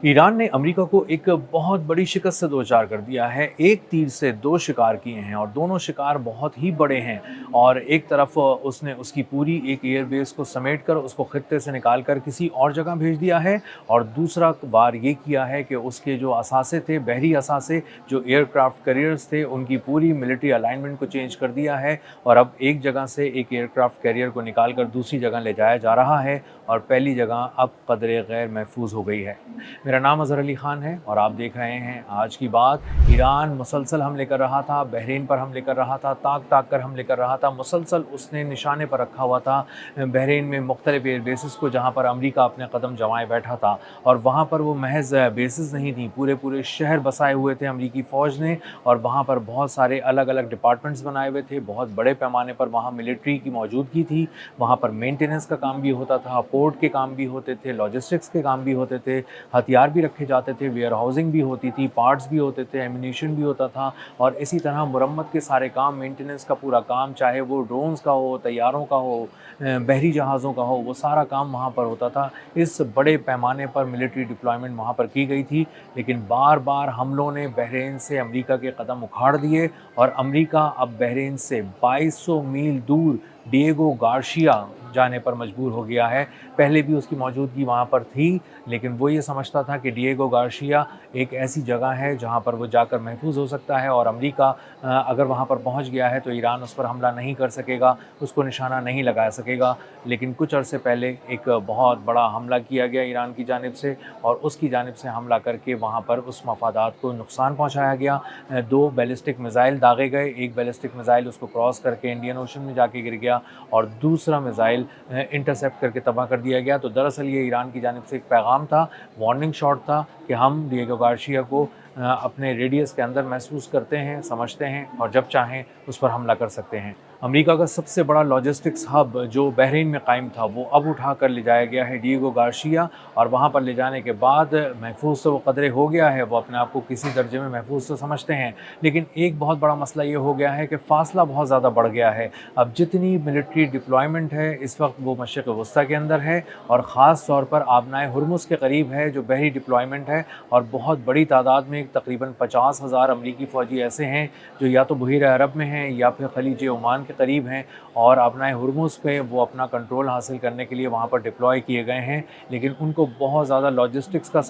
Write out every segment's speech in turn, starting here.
Iran ने America को एक बहुत बड़ी शिकस्त से दो-चार कर दिया है। एक तीर से दो शिकार किए हैं और दोनों शिकार बहुत ही बड़े हैं। और एक तरफ उसने उसकी पूरी एक एयरबेस को समेटकर उसको खित्ते से निकाल कर किसी और जगह भेज दिया है और दूसरा वार ये किया है कि उसके जो असासे थे, बहरी असासे, जो एयरक्राफ्ट कैरियर्स थे, उनकी पूरी मिलिट्री अलाइनमेंट को चेंज कर दिया है और अब एक जगह से एक एयरक्राफ्ट कैरियर को निकाल कर दूसरी जगह ले जाया जा रहा है और पहली जगह अब कदरे गैर महफूज हो गई है। मेरा नाम अज़हर अली ख़ान है और आप देख रहे हैं आज की बात। ईरान मुसलसल हमले कर रहा था, बहरीन पर हमले कर रहा था, ताक कर हमले कर रहा था, मुसलसल उसने निशाने पर रखा हुआ था बहरीन में मुख्तलिफ एयर बेसिस को, जहाँ पर अमेरिका अपने कदम जमाए बैठा था। और वहाँ पर वो महज बेसिस नहीं थी, पूरे पूरे शहर बसाए हुए थे अमरीकी फ़ौज ने और वहाँ पर बहुत सारे अलग अलग डिपार्टमेंट्स बनाए हुए थे। बहुत बड़े पैमाने पर वहाँ मिलिट्री की मौजूदगी थी। वहाँ पर मेंटेनेंस का काम भी होता था, पोर्ट के काम भी होते थे, लॉजिस्टिक्स के काम भी होते थे, हथियार भी रखे जाते थे, वेयर हाउसिंग भी होती थी, पार्ट्स भी होते थे, एम्यूनिशन भी होता था और इसी तरह मुरम्मत के सारे काम, मेंटेनेंस का पूरा काम, चाहे वो ड्रोन्स का हो, तैयारों का हो, बहरी जहाज़ों का हो, वो सारा काम वहाँ पर होता था। इस बड़े पैमाने पर मिलिट्री डिप्लॉयमेंट वहाँ पर की गई थी। लेकिन बार बार हमलों ने बहरीन से अमेरिका के कदम उखाड़ दिए और अमेरिका अब बहरीन से 2200 मील दूर डिएगो गार्शिया जाने पर मजबूर हो गया है। पहले भी उसकी मौजूदगी वहाँ पर थी, लेकिन वो ये समझता था कि डिएगो गार्शिया एक ऐसी जगह है जहाँ पर वो जाकर महफूज हो सकता है और अमेरिका अगर वहाँ पर पहुँच गया है तो ईरान उस पर हमला नहीं कर सकेगा, उसको निशाना नहीं लगा सकेगा। लेकिन कुछ अरसे पहले एक बहुत बड़ा हमला किया गया ईरान की जानिब से और उसकी जानिब से हमला करके वहाँ पर उस मफादात को नुकसान पहुँचाया गया। 2 बैलिस्टिक मिसाइल दागे गए, एक बैलिस्टिक मिसाइल उसको क्रॉस करके इंडियन ओशन में जाके गिर गया और दूसरा मिसाइल इंटरसेप्ट करके तबाह कर दिया गया। तो दरअसल ये ईरान की जानिब से एक पैगाम था, वार्निंग शॉट था कि हम डिएगो गार्शिया को अपने रेडियस के अंदर महसूस करते हैं, समझते हैं और जब चाहें उस पर हमला कर सकते हैं। अमेरिका का सबसे बड़ा लॉजिस्टिक्स हब जो बहरीन में कायम था, वो अब उठा कर ले जाया गया है डिएगो गार्शिया और वहाँ पर ले जाने के बाद महफूज तो वो कदरे हो गया है, वो अपने आप को किसी दर्जे में महफूज तो समझते हैं। लेकिन एक बहुत बड़ा मसला ये हो गया है कि फ़ासला बहुत ज़्यादा बढ़ गया है। अब जितनी मिलिट्री डिप्लॉयमेंट है इस वक्त वो मशरिक़ वस्ता के अंदर है और ख़ास तौर पर आबनाए हुर्मुज़ के करीब है जो बहरी डिप्लॉयमेंट है और बहुत बड़ी तादाद में तकरीबन 50,000 अमरीकी फ़ौजी ऐसे हैं जो या तो बहीर अरब में हैं या फिर खलीज ओमान के करीब हैं और अपना हुर्मुज़ पे वो अपना कंट्रोल हासिल करने के लिए वहाँ पर डिप्लॉय किए गए हैं। लेकिन उनको बहुत ज़्यादा लॉजिस्टिक्स का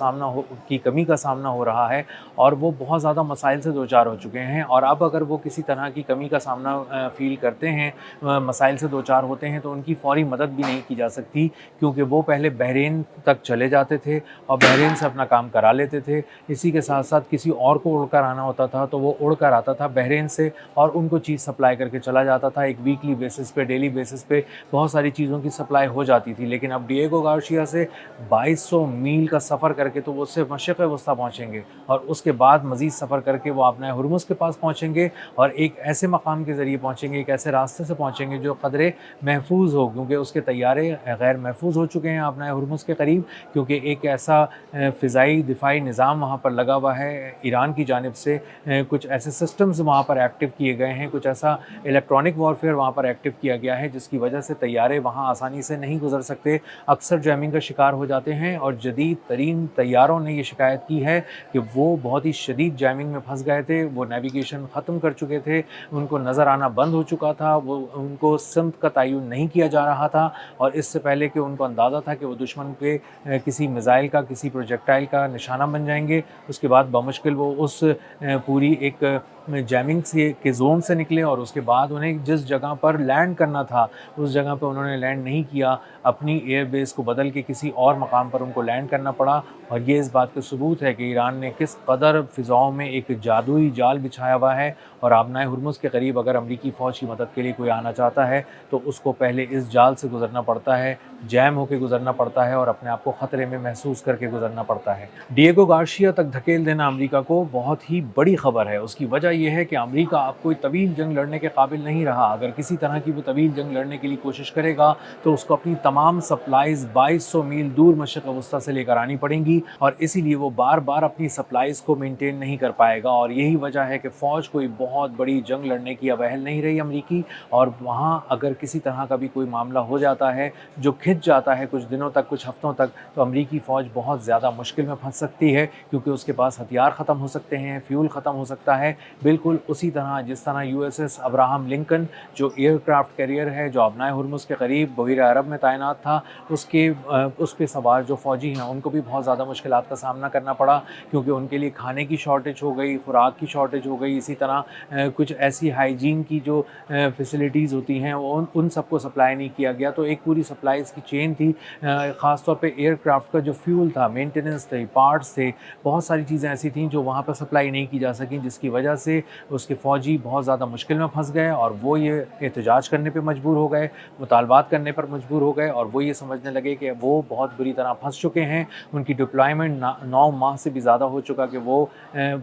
की कमी का सामना हो रहा है और वो बहुत ज़्यादा मसाइल से दो चार हो चुके हैं और अब अगर वो किसी तरह की कमी का सामना फ़ील करते हैं, मसाइल से दो चार होते हैं, तो उनकी फ़ौरी मदद भी नहीं की जा सकती क्योंकि वो पहले बहरीन तक चले जाते थे और बहरीन से अपना काम करा लेते थे। इसी के साथ साथ किसी और को उड़कर आना होता था तो वो उड़कर आता था बहरीन से और उनको चीज़ सप्लाई करके चला जाता था। एक वीकली बेसिस पे, डेली बेसिस पे बहुत सारी चीज़ों की सप्लाई हो जाती थी। लेकिन अब डिएगो गार्शिया से 2200 मील का सफ़र करके तो वो सिर्फ मशरिक़ वस्ता पहुँचेंगे और उसके बाद मज़ीद सफ़र करके वो अपना हुर्मुज़ के पास पहुँचेंगे और एक ऐसे मकाम के ज़रिए पहुँचेंगे, एक ऐसे रास्ते से पहुँचेंगे जो कदरे महफूज हो, क्योंकि उसके तैयारे गैर महफूज हो चुके हैं अपना हुर्मुज़ के करीब, क्योंकि एक ऐसा फ़िज़ाई दिफ़ाई निज़ाम वहाँ पर लगा हुआ है ईरान की जानिब से। कुछ ऐसे सिस्टम्स वहाँ पर एक्टिव किए गए हैं, कुछ ऐसा इलेक्ट्रॉनिक वॉरफेयर वहाँ पर एक्टिव किया गया है जिसकी वजह से तैयारे वहाँ आसानी से नहीं गुजर सकते, अक्सर जैमिंग का शिकार हो जाते हैं। और जदीद तरीन तैयारों ने ये शिकायत की है कि वो बहुत ही शदीद जैमिंग में फंस गए थे, वो नेविगेशन ख़त्म कर चुके थे, उनको नज़र आना बंद हो चुका था, वो उनको सिमत का तयन नहीं किया जा रहा था और इससे पहले कि उनको अंदाज़ा था कि वो दुश्मन के किसी मिसाइल का, किसी प्रोजेक्टाइल का निशाना बन जाएंगे, उसके बाद बमुश्किल वो उस पूरी एक जैमिंग से के ज़ोन से निकले और उसके बाद उन्हें जिस जगह पर लैंड करना था उस जगह पर उन्होंने लैंड नहीं किया, अपनी एयर बेस को बदल के किसी और मकाम पर उनको लैंड करना पड़ा। और ये इस बात का सबूत है कि ईरान ने किस कदर फ़िज़ाओं में एक जादुई जाल बिछाया हुआ है और आबनाए हुर्मुज़ के करीब अगर अमरीकी फ़ौज की मदद के लिए कोई आना चाहता है तो उसको पहले इस जाल से गुजरना पड़ता है, जैम होकर गुजरना पड़ता है और अपने आप को ख़तरे में महसूस करके गुजरना पड़ता है। डिएगो गार्शिया तक धकेल देना अमरीका को बहुत ही बड़ी खबर है। उसकी वजह यह है कि अमरीका अब कोई तवील जंग लड़ने के काबिल नहीं रहा। अगर किसी तरह की वो तवील जंग लड़ने के लिए कोशिश करेगा तो उसको अपनी तमाम सप्लाईज़ 2200 मील दूर मशरिक़ वस्ता से लेकर आनी पड़ेंगी थी और इसीलिए वो बार-बार अपनी सप्लाईज़ को मेंटेन नहीं कर पाएगा और यही वजह है कि फ़ौज कोई बहुत बड़ी जंग लड़ने की अब अहल नहीं रही अमरीकी। और वहाँ अगर किसी तरह का भी कोई मामला हो जाता है, जो खिंच जाता है कुछ दिनों तक, कुछ हफ्तों तक, तो अमरीकी फ़ौज बहुत ज़्यादा मुश्किल में फँस सकती है क्योंकि उसके पास हथियार ख़त्म हो सकते हैं, फ्यूल ख़त्म हो सकता है। बिल्कुल उसी तरह जिस तरह यूएसएस अब्राहम लिंकन जो एयरक्राफ्ट कैरियर है, जो अपनाए हुर्मुज़ के करीब बहीर अरब में तैनात था, उस पे सवार जो फ़ौजी हैं उनको भी बहुत ज़्यादा मुश्किलात का सामना करना पड़ा क्योंकि उनके लिए खाने की शॉर्टेज हो गई, खुराक की शॉर्टेज हो गई, इसी तरह कुछ ऐसी हाइजीन की जो फैसिलिटीज़ होती हैं उन सबको सप्लाई नहीं किया गया। तो एक पूरी सप्लाईज़ की चेन थी। ख़ास तौर पे एयरक्राफ्ट का जो फ्यूल था, मेंटेनेंस थे, पार्ट्स थे, बहुत सारी चीज़ें ऐसी थीं जो वहाँ पर सप्लाई नहीं की जा सकीं, जिसकी वजह से उसके फ़ौजी बहुत ज़्यादा मुश्किल में फँस गए और वो ये एहतजाज करने पे मजबूर हो गए, मुतालबात करने पर मजबूर हो गए और वो ये समझने लगे कि वो बहुत बुरी तरह फँस चुके हैं। उनकी डिप्लॉयमेंट 9 माह से भी ज़्यादा हो चुका कि वो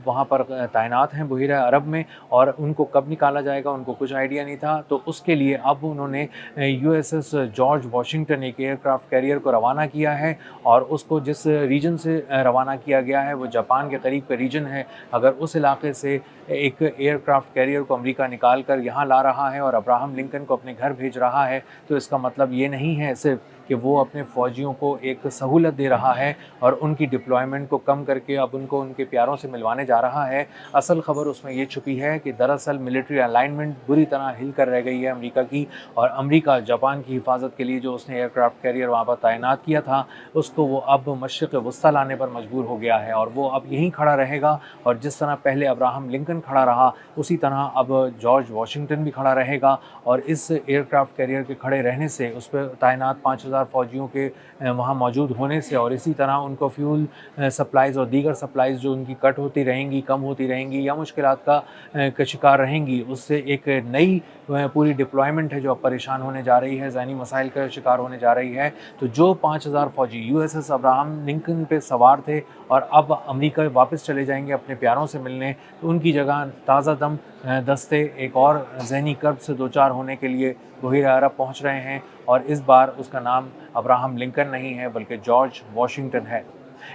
वहाँ पर तैनात हैं बहीरा अरब में और उनको कब निकाला जाएगा उनको कुछ आइडिया नहीं था। तो उसके लिए अब उन्होंने यूएसएस जॉर्ज वाशिंगटन एक एयरक्राफ्ट कैरियर को रवाना किया है और उसको जिस रीजन से रवाना किया गया है वो जापान के करीब का रीजन है। अगर उस इलाके से एक एयरक्राफ्ट कैरियर को अमेरिका निकाल कर यहाँ ला रहा है और अब्राहम लिंकन को अपने घर भेज रहा है, तो इसका मतलब ये नहीं है सिर्फ कि वो अपने फ़ौजियों को एक सहूलत दे रहा है और उनकी डिप्लॉयमेंट को कम करके अब उनको उनके प्यारों से मिलवाने जा रहा है। असल ख़बर उसमें ये छुपी है कि दरअसल मिलिट्री अलाइनमेंट बुरी तरह हिल कर रह गई है अमेरिका की और अमेरिका जापान की हिफाजत के लिए जो उसने एयरक्राफ्ट कैरियर वहाँ पर तैनात किया था, उसको वो अब मशरिक़ वस्ता लाने पर मजबूर हो गया है और वो अब यहीं खड़ा रहेगा और जिस तरह पहले अब्राहम लिंकन खड़ा रहा, उसी तरह अब जॉर्ज वाशिंगटन भी खड़ा रहेगा और इस एयरक्राफ्ट कैरियर के खड़े रहने से, उस पर तैनात 5000 फ़ौजियों के वहाँ मौजूद होने से और इसी तरह उनको फ्यूल सप्लाईज़ और दीगर सप्लाईज़ जो उनकी कट होती रहेंगी, कम होती रहेंगी या मुश्किलात का शिकार रहेंगी, उससे एक नई पूरी डिप्लॉयमेंट है जो अब परेशान होने जा रही है, ज़हनी मसाइल का शिकार होने जा रही है। तो जो 5000 फ़ौजी यूएसएस अब्राहम लिंकन पे सवार थे और अब अमेरिका वापस चले जाएंगे अपने प्यारों से मिलने, तो उनकी जगह ताज़ा दम दस्ते एक और ज़हनी कर्ब से दो चार होने के लिए बहीर अरब पहुँच रहे हैं और इस बार उसका नाम अब्राहम लिंकन नहीं है बल्कि जॉर्ज वाशिंगटन है।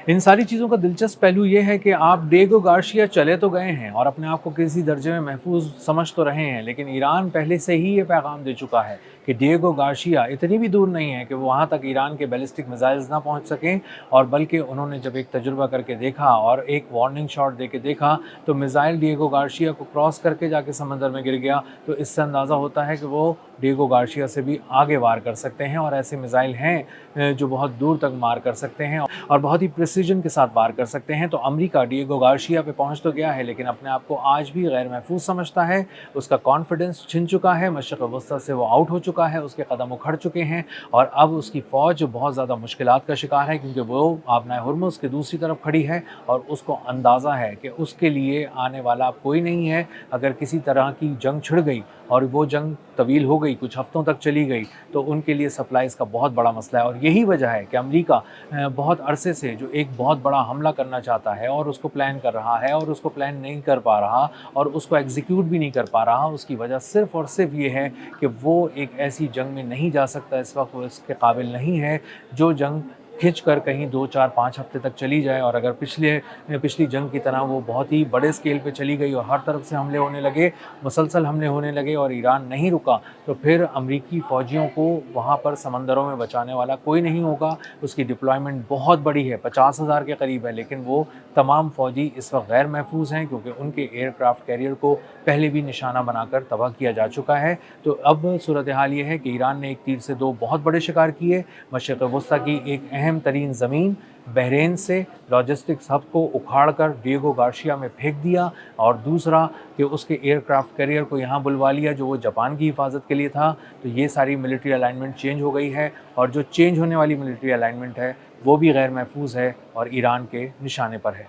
इन सारी चीज़ों का दिलचस्प पहलू ये है कि आप डिएगो गार्सिया चले तो गए हैं और अपने आप को किसी दर्जे में महफूज समझ तो रहे हैं, लेकिन ईरान पहले से ही ये पैगाम दे चुका है कि डिएगो गार्सिया इतनी भी दूर नहीं है कि वो वहाँ तक ईरान के बैलिस्टिक मिसाइल्स ना पहुँच सकें। और बल्कि उन्होंने जब एक तजुर्बा करके देखा और एक वार्निंग शॉट दे के देखा तो मिसाइल डिएगो गार्सिया को क्रॉस करके जाके समंदर में गिर गया। तो इससे अंदाज़ा होता है कि वो डिएगो गार्सिया से भी आगे वार कर सकते हैं और ऐसे मिसाइल हैं जो बहुत दूर तक मार कर सकते हैं और बहुत ही प्रिसीजन के साथ वार कर सकते हैं। तो अमेरिका डिएगो गार्सिया पे पहुंच तो गया है लेकिन अपने आप को आज भी गैर महफूज समझता है, उसका कॉन्फिडेंस छिन चुका है, मशरिक़ वस्ता से वो आउट हो चुका है, उसके कदम उखड़ चुके हैं और अब उसकी फ़ौज बहुत ज़्यादा मुश्किलात का शिकार है क्योंकि वो आपनाए हुर्मुज़ की दूसरी तरफ खड़ी है और उसको अंदाज़ा है कि उसके लिए आने वाला अब कोई नहीं है। अगर किसी तरह की जंग छिड़ गई और वो जंग तवील हो गई, कुछ हफ्तों तक चली गई, तो उनके लिए सप्लाईज़ का बहुत बड़ा मसला है और यही वजह है कि अमेरिका बहुत अरसे से जो एक बहुत बड़ा हमला करना चाहता है और उसको प्लान कर रहा है और उसको प्लान नहीं कर पा रहा और उसको एग्जीक्यूट भी नहीं कर पा रहा, उसकी वजह सिर्फ़ और सिर्फ ये है कि वो एक ऐसी जंग में नहीं जा सकता, इस वक्त वो इसके काबिल नहीं है जो जंग खिंच कर कहीं 2, 4, 5 हफ्ते तक चली जाए। और अगर पिछली जंग की तरह वो बहुत ही बड़े स्केल पे चली गई और हर तरफ से हमले होने लगे, मुसलसल हमले होने लगे और ईरान नहीं रुका, तो फिर अमेरिकी फ़ौजियों को वहाँ पर समंदरों में बचाने वाला कोई नहीं होगा। उसकी डिप्लॉयमेंट बहुत बड़ी है, 50,000 के करीब है, लेकिन वो तमाम फ़ौजी इस वक्त गैर महफूज हैं क्योंकि उनके एयरक्राफ्ट कैरियर को पहले भी निशाना बनाकर तबाह किया जा चुका है। तो अब सूरत हाल ये है कि ईरान ने एक तीर से दो बहुत बड़े शिकार किए। मशरिक़ वस्ता की एक अहम तरीन ज़मीन बहरीन से लॉजिस्टिक्स हब को उखाड़ कर डिएगो गार्सिया में फेंक दिया और दूसरा कि उसके एयरक्राफ्ट कैरियर को यहाँ बुलवा लिया जो वो जापान की हिफाजत के लिए था। तो ये सारी मिलिट्री अलाइनमेंट चेंज हो गई है और जो चेंज होने वाली मिलिट्री अलाइनमेंट है वो भी गैर महफूज है और ईरान के निशाने पर है।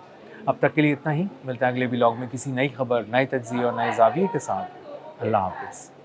अब तक के लिए इतना ही, मिलते हैं अगले व्लॉग में किसी नई खबर, नए तज्ज़िये और नए ज़ाविये के साथ। अल्लाह हाफ़िज़।